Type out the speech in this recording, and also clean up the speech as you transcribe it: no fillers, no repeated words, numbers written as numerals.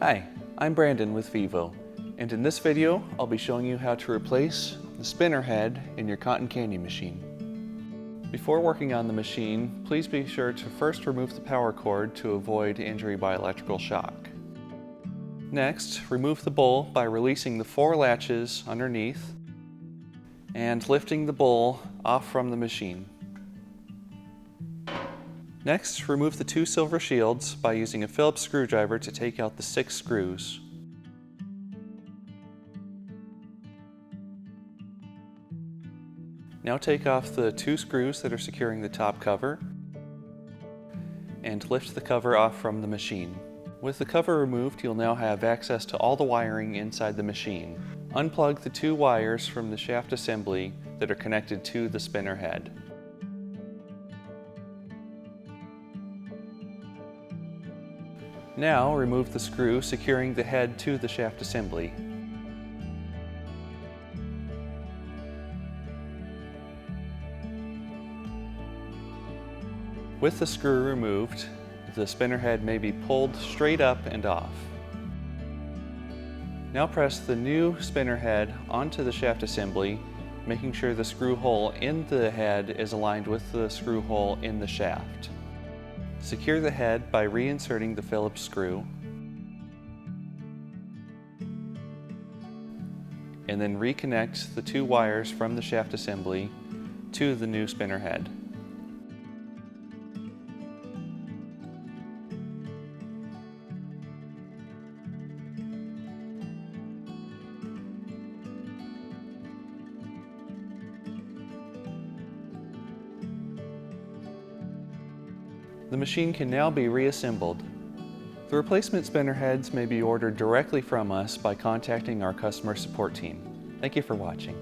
Hi, I'm Brandon with Vivo, and in this video I'll be showing you how to replace the spinner head in your cotton candy machine. Before working on the machine, please be sure to first remove the power cord to avoid injury by electrical shock. Next, remove the bowl by releasing the 4 latches underneath and lifting the bowl off from the machine. Next, remove the 2 silver shields by using a Phillips screwdriver to take out the 6 screws. Now take off the 2 screws that are securing the top cover and lift the cover off from the machine. With the cover removed, you'll now have access to all the wiring inside the machine. Unplug the 2 wires from the shaft assembly that are connected to the spinner head. Now remove the screw securing the head to the shaft assembly. With the screw removed, the spinner head may be pulled straight up and off. Now press the new spinner head onto the shaft assembly, making sure the screw hole in the head is aligned with the screw hole in the shaft. Secure the head by reinserting the Phillips screw, and then reconnect the 2 wires from the shaft assembly to the new spinner head. The machine can now be reassembled. The replacement spinner heads may be ordered directly from us by contacting our customer support team. Thank you for watching.